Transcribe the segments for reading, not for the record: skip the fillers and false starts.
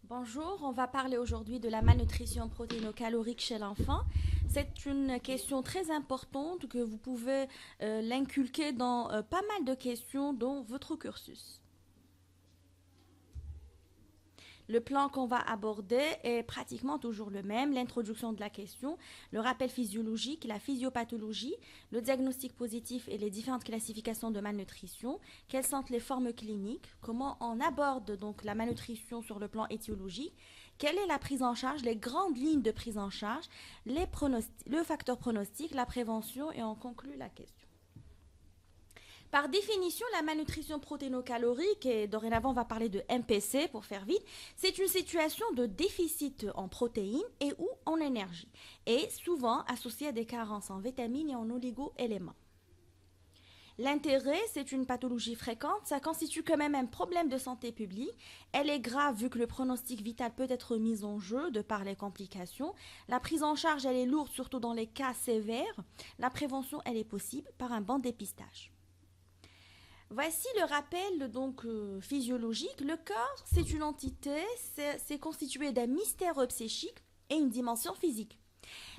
Bonjour, on va parler aujourd'hui de la malnutrition protéino-calorique chez l'enfant. C'est une question très importante que vous pouvez l'inculquer dans pas mal de questions dans votre cursus. Le plan qu'on va aborder est pratiquement toujours le même, l'introduction de la question, le rappel physiologique, la physiopathologie, le diagnostic positif et les différentes classifications de malnutrition, quelles sont les formes cliniques, comment on aborde donc la malnutrition sur le plan étiologique, quelle est la prise en charge, les grandes lignes de prise en charge, le facteur pronostic, la prévention et on conclut la question. Par définition, la malnutrition protéino-calorique, et dorénavant on va parler de MPC pour faire vite, c'est une situation de déficit en protéines et ou en énergie, et souvent associée à des carences en vitamines et en oligo-éléments. L'intérêt, c'est une pathologie fréquente, ça constitue quand même un problème de santé publique. Elle est grave vu que le pronostic vital peut être mis en jeu de par les complications. La prise en charge, elle est lourde, surtout dans les cas sévères. La prévention, elle est possible par un bon dépistage. Voici le rappel physiologique. Le corps, c'est une entité, c'est constitué d'un mystère psychique et une dimension physique.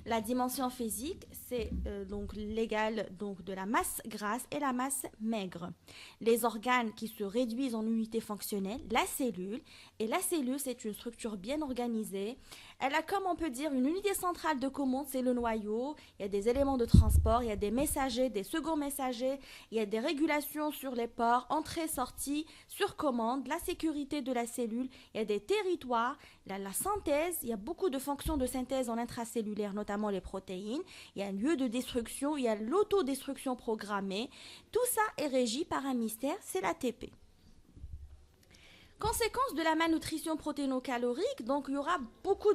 La dimension physique, c'est donc l'égal de la masse grasse et la masse maigre. Les organes qui se réduisent en unités fonctionnelles, la cellule, et la cellule, c'est une structure bien organisée. Elle a, comme on peut dire, une unité centrale de commande, c'est le noyau. Il y a des éléments de transport, il y a des messagers, des seconds messagers, il y a des régulations sur les ports, entrée, sortie, sur commande, la sécurité de la cellule, il y a des territoires, la synthèse, il y a beaucoup de fonctions de synthèse en intracellulaire, notamment les protéines. Il y a un lieu de destruction, il y a l'autodestruction programmée. Tout ça est régi par un mystère, c'est l'ATP. Conséquence de la malnutrition protéino-calorique, donc il y aura beaucoup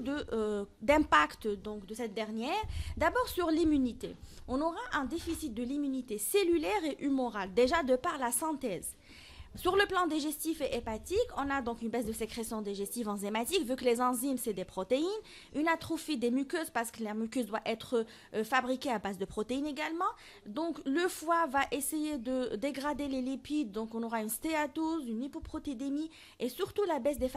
d'impact de cette dernière. D'abord sur l'immunité. On aura un déficit de l'immunité cellulaire et humorale, déjà de par la synthèse. Sur le plan digestif et hépatique, on a donc une baisse de sécrétion digestive enzymatique, vu que les enzymes, c'est des protéines, une atrophie des muqueuses, parce que la muqueuse doit être fabriquée à base de protéines également. Donc, le foie va essayer de dégrader les lipides, donc on aura une stéatose, une hypoprotédémie, et surtout la baisse des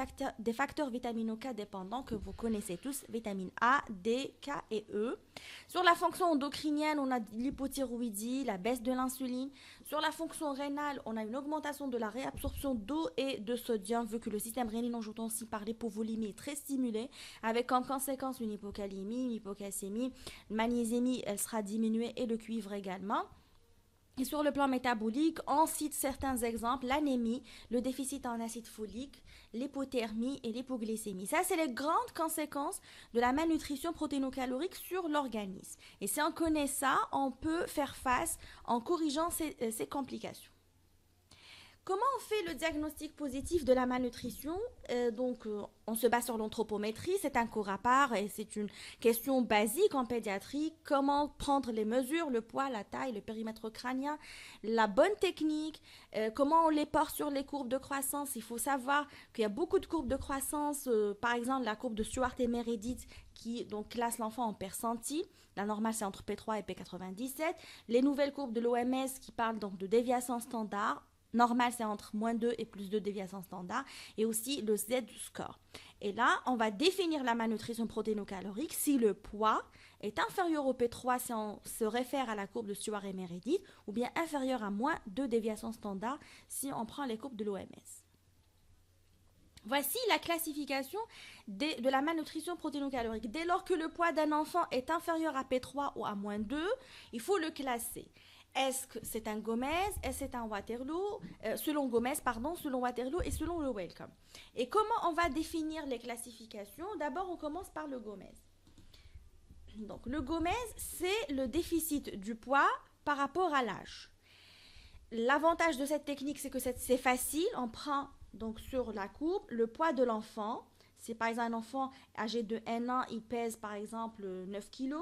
facteurs vitamino-K dépendants que vous connaissez tous, vitamine A, D, K et E. Sur la fonction endocrinienne, on a l'hypothyroïdie, la baisse de l'insuline. Sur la fonction rénale, on a une augmentation de la réabsorption d'eau et de sodium, vu que le système rénine-angiotensin par l'hypovolémie est très stimulé, avec comme conséquence une hypocalémie, une hypocalcémie, une magnésémie, elle sera diminuée et le cuivre également. Et sur le plan métabolique, on cite certains exemples, l'anémie, le déficit en acide folique, l'hypothermie et l'hypoglycémie. Ça, c'est les grandes conséquences de la malnutrition protéino-calorique sur l'organisme. Et si on connaît ça, on peut faire face en corrigeant ces complications. Comment on fait le diagnostic positif de la malnutrition? On se base sur l'anthropométrie, c'est un cours à part et c'est une question basique en pédiatrie. Comment prendre les mesures, le poids, la taille, le périmètre crânien, la bonne technique, comment on les porte sur les courbes de croissance. Il faut savoir qu'il y a beaucoup de courbes de croissance, par exemple la courbe de Stewart et Meredith qui donc classe l'enfant en percentile. La normale, c'est entre P3 et P97. Les nouvelles courbes de l'OMS qui parlent donc de déviation standard. Normal, c'est entre moins 2 et plus 2 déviations standard. Et aussi le Z-score. Et là, on va définir la malnutrition protéino-calorique si le poids est inférieur au P3 si on se réfère à la courbe de Stewart et Meredith, ou bien inférieur à moins 2 déviations standard si on prend les courbes de l'OMS. Voici la classification de la malnutrition protéino-calorique. Dès lors que le poids d'un enfant est inférieur à P3 ou à moins 2, il faut le classer. Est-ce que c'est un Gomez? Est-ce que c'est un Waterloo? Selon Gomez, pardon, selon Waterloo et selon le Wellcome. Et comment on va définir les classifications? D'abord, on commence par le Gomez. Donc, le Gomez, c'est le déficit du poids par rapport à l'âge. L'avantage de cette technique, c'est que c'est facile. On prend donc sur la courbe le poids de l'enfant. Si par exemple un enfant âgé de 1 an, il pèse par exemple 9 kg.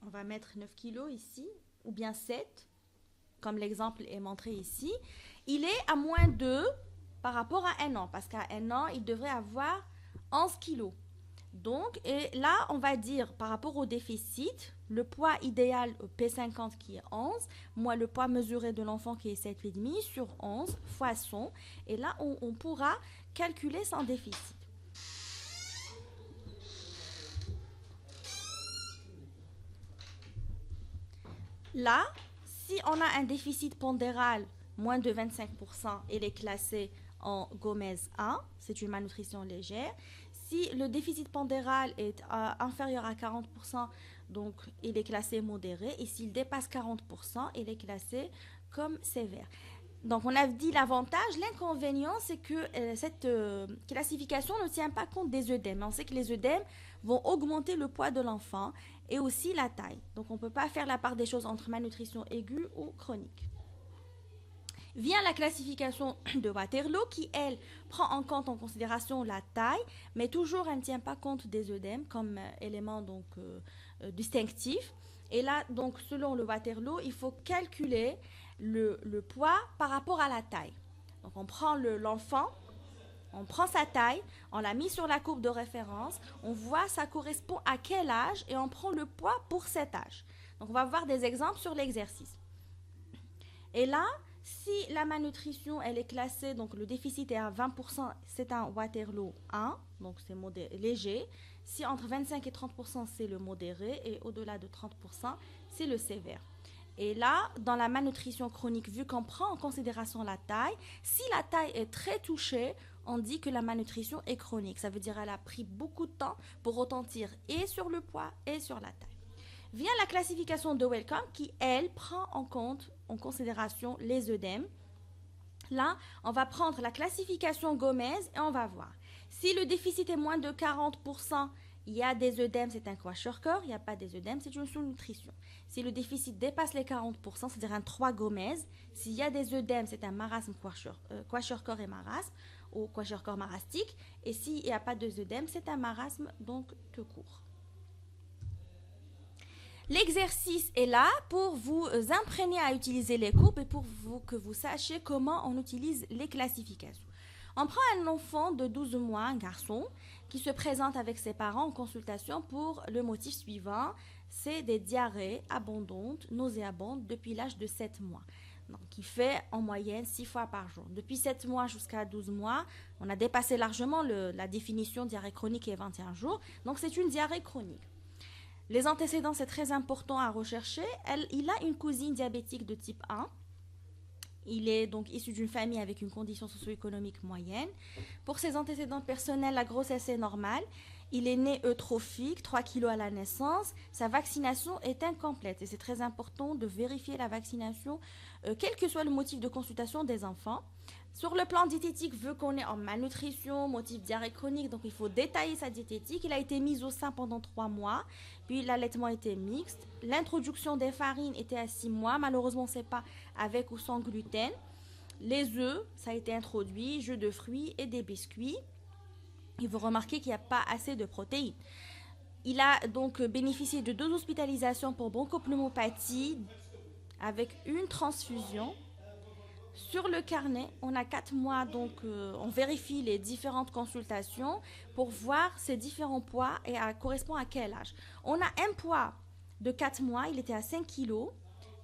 On va mettre 9 kg ici, ou bien 7, comme l'exemple est montré ici. Il est à moins 2 par rapport à 1 an, parce qu'à 1 an, il devrait avoir 11 kg. Donc, et là, on va dire par rapport au déficit, le poids idéal P50 qui est 11, moi le poids mesuré de l'enfant qui est 7,5 sur 11 fois 100. Et là, on pourra calculer son déficit. Là, si on a un déficit pondéral moins de 25%, il est classé en Gomez 1, c'est une malnutrition légère. Si le déficit pondéral est inférieur à 40%, donc il est classé modéré. Et s'il dépasse 40%, il est classé comme sévère. Donc on a dit l'avantage, l'inconvénient c'est que cette classification ne tient pas compte des œdèmes. On sait que les œdèmes vont augmenter le poids de l'enfant et aussi la taille. Donc on ne peut pas faire la part des choses entre malnutrition aiguë ou chronique. Vient la classification de Waterloo qui, elle, prend en compte en considération la taille, mais toujours elle ne tient pas compte des œdèmes comme élément donc, distinctif. Et là, donc, selon le Waterloo, il faut calculer le poids par rapport à la taille. Donc on prend l'enfant, on prend sa taille, on l'a mis sur la courbe de référence, on voit ça correspond à quel âge et on prend le poids pour cet âge. Donc on va voir des exemples sur l'exercice. Et là, si la malnutrition elle est classée, donc le déficit est à 20%, c'est un Waterloo 1, donc c'est léger. Si entre 25 et 30%, c'est le modéré et au-delà de 30%, c'est le sévère. Et là, dans la malnutrition chronique, vu qu'on prend en considération la taille, si la taille est très touchée, on dit que la malnutrition est chronique. Ça veut dire qu'elle a pris beaucoup de temps pour retentir et sur le poids et sur la taille. Vient la classification de Wellcome qui, elle, prend en considération les œdèmes. Là, on va prendre la classification Gomez et on va voir. Si le déficit est moins de 40%, il y a des œdèmes, c'est un kwashiorkor. Il n'y a pas des œdèmes, c'est une sous-nutrition. Si le déficit dépasse les 40%, c'est-à-dire un 3 Gomez, s'il y a des œdèmes, c'est un marasme kwashiorkor et marasme, ou kwashiorkor marastique. Et s'il n'y a pas de œdèmes, c'est un marasme donc tout court. L'exercice est là pour vous imprégner à utiliser les courbes et pour que vous sachiez comment on utilise les classifications. On prend un enfant de 12 mois, un garçon, qui se présente avec ses parents en consultation pour le motif suivant, c'est des diarrhées abondantes, nauséabondes depuis l'âge de 7 mois. Donc, il fait en moyenne 6 fois par jour. Depuis 7 mois jusqu'à 12 mois, on a dépassé largement la définition diarrhée chronique et 21 jours. Donc, c'est une diarrhée chronique. Les antécédents, c'est très important à rechercher. Il a une cousine diabétique de type 1. Il est donc issu d'une famille avec une condition socio-économique moyenne. Pour ses antécédents personnels, la grossesse est normale. Il est né eutrophique, 3 kg à la naissance. Sa vaccination est incomplète et c'est très important de vérifier la vaccination, quel que soit le motif de consultation des enfants. Sur le plan diététique, vu qu'on est en malnutrition, motif diarrhée chronique, donc il faut détailler sa diététique. Il a été mis au sein pendant 3 mois, puis l'allaitement était mixte. L'introduction des farines était à 6 mois, malheureusement c'est pas avec ou sans gluten. Les œufs, ça a été introduit, jus de fruits et des biscuits. Et vous remarquez qu'il n'y a pas assez de protéines. Il a donc bénéficié de 2 hospitalisations pour bronchopneumopathie avec une transfusion. Sur le carnet, on a 4 mois, donc on vérifie les différentes consultations pour voir ces différents poids et correspond à quel âge. On a un poids de 4 mois, il était à 5 kg.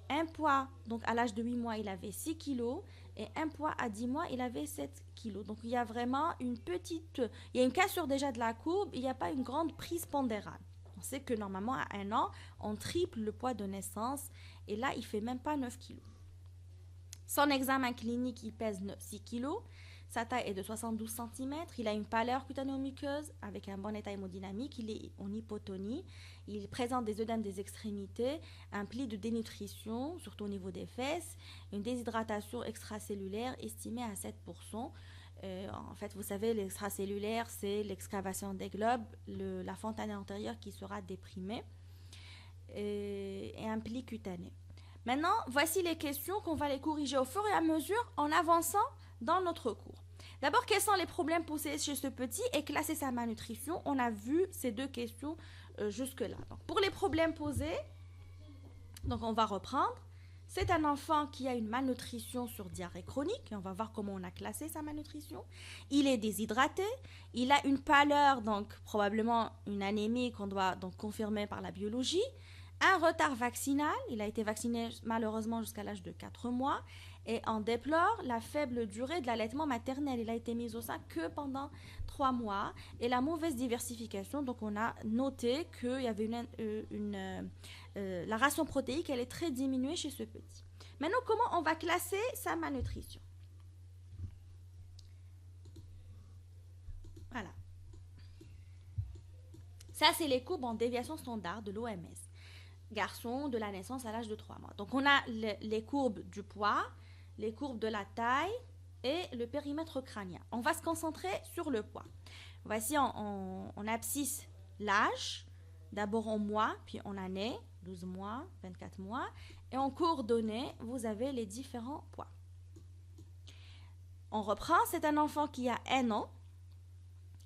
Un poids, donc à l'âge de 8 mois, il avait 6 kg. Et un poids à 10 mois, il avait 7 kg. Donc il y a vraiment il y a une cassure déjà de la courbe, il n'y a pas une grande prise pondérale. On sait que normalement, à 1 an, on triple le poids de naissance. Et là, il ne fait même pas 9 kg. Son examen clinique, il pèse 6 kg. Sa taille est de 72 cm. Il a une pâleur cutanéo-muqueuse avec un bon état hémodynamique. Il est en hypotonie. Il présente des œdèmes des extrémités, un pli de dénutrition, surtout au niveau des fesses, une déshydratation extracellulaire estimée à 7%. En fait, vous savez, l'extracellulaire, c'est l'excavation des globes, la fontanelle antérieure qui sera déprimée et un pli cutané. Maintenant, voici les questions qu'on va les corriger au fur et à mesure en avançant dans notre cours. D'abord, quels sont les problèmes posés chez ce petit et classer sa malnutrition? On a vu ces 2 questions jusque-là. Donc, pour les problèmes posés, donc on va reprendre. C'est un enfant qui a une malnutrition sur diarrhée chronique. Et on va voir comment on a classé sa malnutrition. Il est déshydraté. Il a une pâleur, donc probablement une anémie qu'on doit donc confirmer par la biologie. Un retard vaccinal. Il a été vacciné malheureusement jusqu'à l'âge de 4 mois. Et on déplore la faible durée de l'allaitement maternel. Il a été mis au sein que pendant 3 mois. Et la mauvaise diversification. Donc on a noté qu'il y avait la ration protéique, elle est très diminuée chez ce petit. Maintenant, comment on va classer sa malnutrition? Voilà. Ça, c'est les courbes en déviation standard de l'OMS. Garçon de la naissance à l'âge de 3 mois. Donc, on a les courbes du poids, les courbes de la taille et le périmètre crânien. On va se concentrer sur le poids. Voici en abscisse l'âge, d'abord en mois, puis en année, 12 mois, 24 mois. Et en coordonnées, vous avez les différents poids. On reprend, c'est un enfant qui a 1 an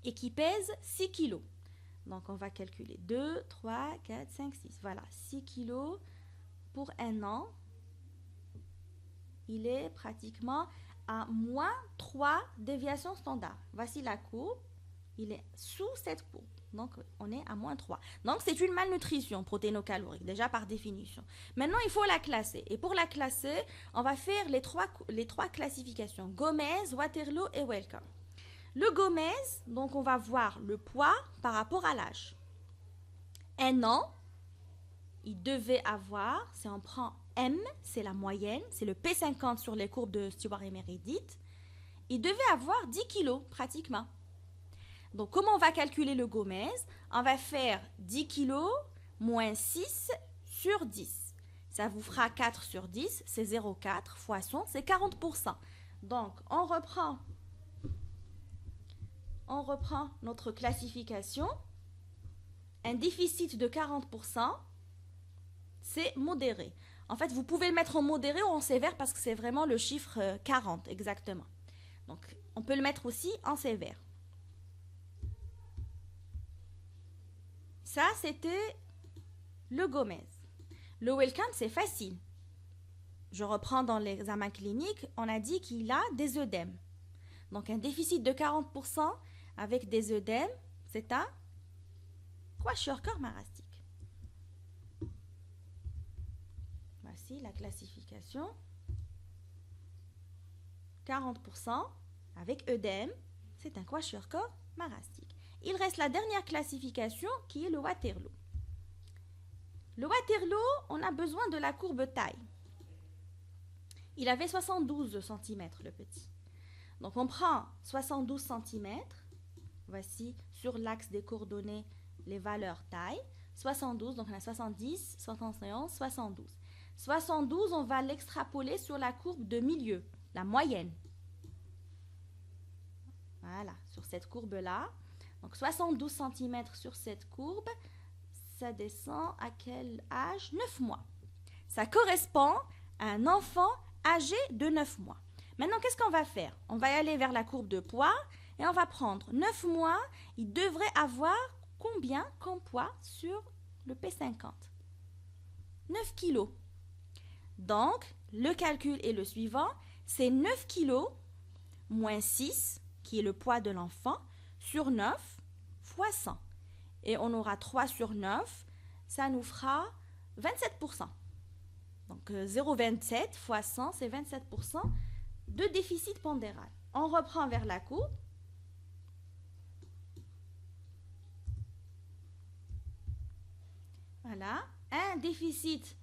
et qui pèse 6 kilos. Donc, on va calculer 2, 3, 4, 5, 6. Voilà, 6 kilos pour 1 an. Il est pratiquement à moins 3 déviations standards. Voici la courbe. Il est sous cette courbe. Donc, on est à moins 3. Donc, c'est une malnutrition protéinocalorique, déjà par définition. Maintenant, il faut la classer. Et pour la classer, on va faire les trois classifications. Gomez, Waterloo et Wellcome. Le Gomez, donc on va voir le poids par rapport à l'âge. 1 an, il devait avoir, si on prend M, c'est la moyenne, c'est le P50 sur les courbes de Stewart et Meredith, il devait avoir 10 kilos pratiquement. Donc, comment on va calculer le Gomez? On va faire 10 kg moins 6 sur 10. Ça vous fera 4 sur 10, c'est 0,4 fois 100, c'est 40%. Donc, on reprend notre classification. Un déficit de 40%, c'est modéré. En fait, vous pouvez le mettre en modéré ou en sévère parce que c'est vraiment le chiffre 40 exactement. Donc, on peut le mettre aussi en sévère. Ça, c'était le Gomez. Le Wellcome, c'est facile. Je reprends dans l'examen clinique, on a dit qu'il a des œdèmes. Donc, un déficit de 40% avec des œdèmes, c'est un kwashiorkor marastique. Voici la classification. 40% avec œdème, c'est un kwashiorkor marastique. Il reste la dernière classification qui est le Waterloo. Le Waterloo, on a besoin de la courbe taille. Il avait 72 cm le petit. Donc on prend 72 cm. Voici sur l'axe des coordonnées les valeurs taille. 72, donc on a 70, 71, 72. 72, on va l'extrapoler sur la courbe de milieu, la moyenne. Voilà, sur cette courbe-là. Donc 72 cm sur cette courbe, ça descend à quel âge? 9 mois. Ça correspond à un enfant âgé de 9 mois. Maintenant, qu'est-ce qu'on va faire? On va aller vers la courbe de poids et on va prendre 9 mois. Il devrait avoir combien comme poids sur le P50? 9 kilos. Donc, le calcul est le suivant. C'est 9 kilos moins 6, qui est le poids de l'enfant, sur 9 fois 100. Et on aura 3 sur 9, ça nous fera 27%. Donc 0,27 fois 100, c'est 27% de déficit pondéral. On reprend vers la courbe. Voilà, un déficit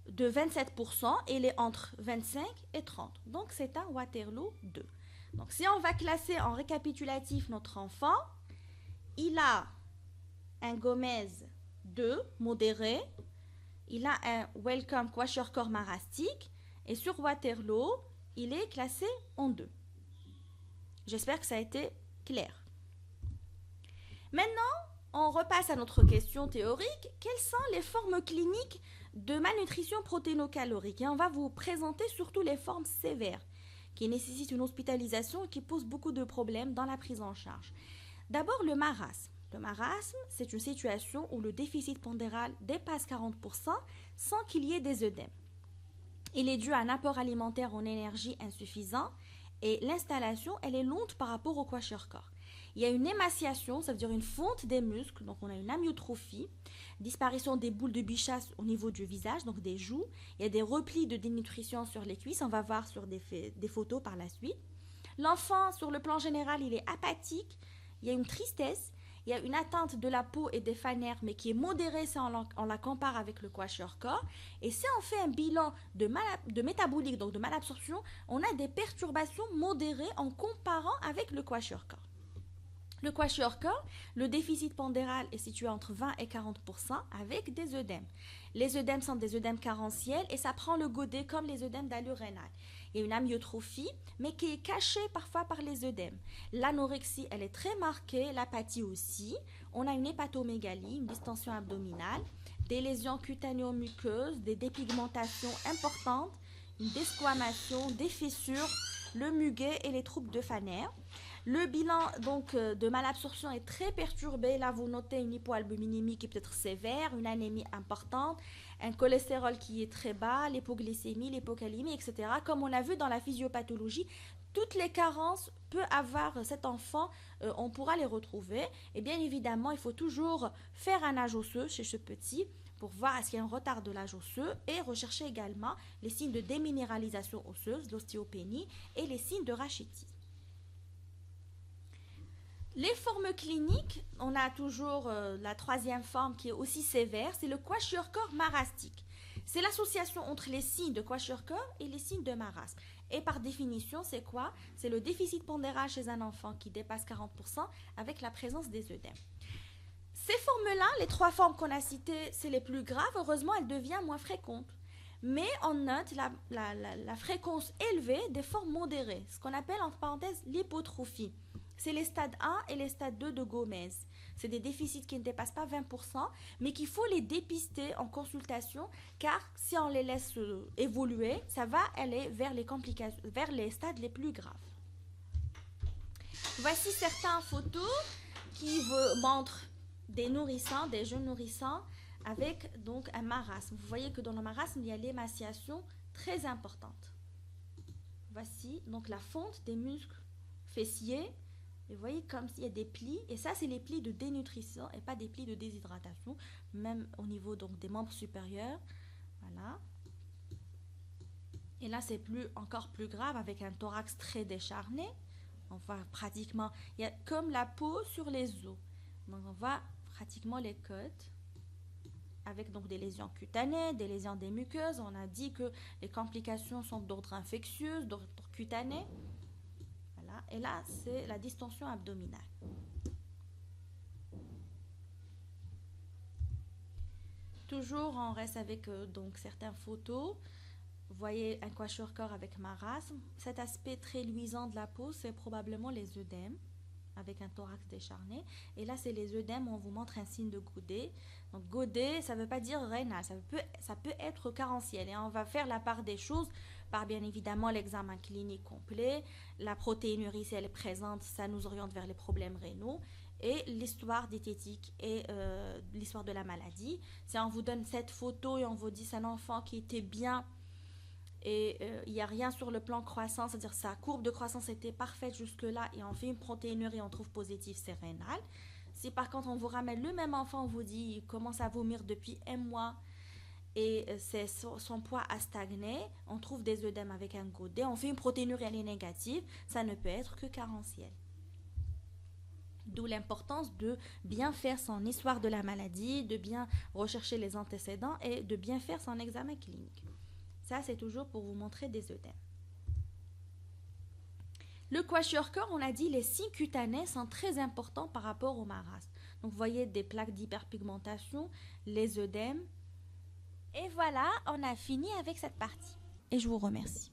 de 27%, il est entre 25 et 30. Donc c'est un Waterloo 2. Donc si on va classer en récapitulatif notre enfant, il a un Gomez 2, modéré. Il a un Wellcome kwashiorkor marastique. Et sur Waterloo, il est classé en 2. J'espère que ça a été clair. Maintenant, on repasse à notre question théorique. Quelles sont les formes cliniques de malnutrition protéinocalorique? Et on va vous présenter surtout les formes sévères qui nécessitent une hospitalisation et qui posent beaucoup de problèmes dans la prise en charge. D'abord, le marasme. Le marasme, c'est une situation où le déficit pondéral dépasse 40% sans qu'il y ait des œdèmes. Il est dû à un apport alimentaire en énergie insuffisant et l'installation, elle est longue par rapport au kwashiorkor. Il y a une émaciation, ça veut dire une fonte des muscles, donc on a une amyotrophie, disparition des boules de Bichat au niveau du visage, donc des joues. Il y a des replis de dénutrition sur les cuisses, on va voir sur des photos par la suite. L'enfant, sur le plan général, il est apathique, il y a une tristesse, il y a une atteinte de la peau et des fanères, mais qui est modérée si on la compare avec le kwashiorkor. Et si on fait un bilan de métabolique, donc de malabsorption, on a des perturbations modérées en comparant avec le kwashiorkor. Le kwashiorkor, le déficit pondéral est situé entre 20 et 40% avec des œdèmes. Les œdèmes sont des œdèmes carentiels et ça prend le godet comme les œdèmes d'allure rénale. Il y a une amyotrophie, mais qui est cachée parfois par les œdèmes. L'anorexie, elle est très marquée, l'apathie aussi. On a une hépatomégalie, une distension abdominale, des lésions cutanéo-muqueuses, des dépigmentations importantes, une desquamation, des fissures, le muguet et les troubles de Fanner. Le bilan donc de malabsorption est très perturbé. Là, vous notez une hypoalbuminémie qui peut être sévère, une anémie importante, un cholestérol qui est très bas, l'hypoglycémie, l'hypocalémie, etc. Comme on l'a vu dans la physiopathologie, toutes les carences peut avoir cet enfant, on pourra les retrouver. Et bien évidemment, il faut toujours faire un âge osseux chez ce petit pour voir est-ce qu'il y a un retard de l'âge osseux et rechercher également les signes de déminéralisation osseuse, l'ostéopénie et les signes de rachitisme. Les formes cliniques, on a toujours la troisième forme qui est aussi sévère, c'est le kwashiorkor marastique. C'est l'association entre les signes de kwashiorkor et les signes de marasme. Et par définition, c'est quoi? C'est le déficit pondéral chez un enfant qui dépasse 40% avec la présence des œdèmes. Ces formes-là, les trois formes qu'on a citées, c'est les plus graves. Heureusement, elles deviennent moins fréquentes. Mais on note la fréquence élevée des formes modérées, ce qu'on appelle entre parenthèses l'hypotrophie. C'est les stades 1 et les stades 2 de Gomez. C'est des déficits qui ne dépassent pas 20%, mais qu'il faut les dépister en consultation, car si on les laisse évoluer, ça va aller vers les complications, vers les stades les plus graves. Voici certaines photos qui vous montrent des nourrissants, des jeunes nourrissants, avec donc un marasme. Vous voyez que dans le marasme, il y a l'émaciation très importante. Voici donc la fonte des muscles fessiers. Et vous voyez comme il y a des plis, et ça c'est les plis de dénutrition et pas des plis de déshydratation, même au niveau donc des membres supérieurs. Voilà. Et là c'est encore plus grave avec un thorax très décharné. On voit pratiquement, il y a comme la peau sur les os. Donc on voit pratiquement les côtes avec donc des lésions cutanées, des lésions des muqueuses. On a dit que les complications sont d'ordre infectieux, d'ordre cutané. Et là, c'est la distension abdominale. Toujours, on reste avec donc certaines photos. Vous voyez un kwashiorkor avec marasme. Cet aspect très luisant de la peau, c'est probablement les œdèmes, avec un thorax décharné. Et là, c'est les œdèmes où on vous montre un signe de godet. Donc, godet, ça ne veut pas dire rénal, ça peut être carentiel. Et on va faire la part des choses par bien évidemment l'examen clinique complet. La protéinurie, si elle est présente, ça nous oriente vers les problèmes rénaux. Et l'histoire diététique et l'histoire de la maladie. Si on vous donne cette photo et on vous dit c'est un enfant qui était bien et il n'y a rien sur le plan croissance, c'est-à-dire sa courbe de croissance était parfaite jusque-là et on fait une protéinurie, on trouve positif, c'est rénal. Si par contre on vous ramène le même enfant, on vous dit il commence à vomir depuis un mois et son poids a stagné, on trouve des œdèmes avec un godet, on fait une protéinurie, elle est négative, ça ne peut être que carentiel. D'où l'importance de bien faire son histoire de la maladie, de bien rechercher les antécédents et de bien faire son examen clinique. Ça, c'est toujours pour vous montrer des œdèmes. Le kwashiorkor, on a dit, les signes cutanés sont très importants par rapport au marasme. Donc, vous voyez des plaques d'hyperpigmentation, les œdèmes. Et voilà, on a fini avec cette partie. Et je vous remercie.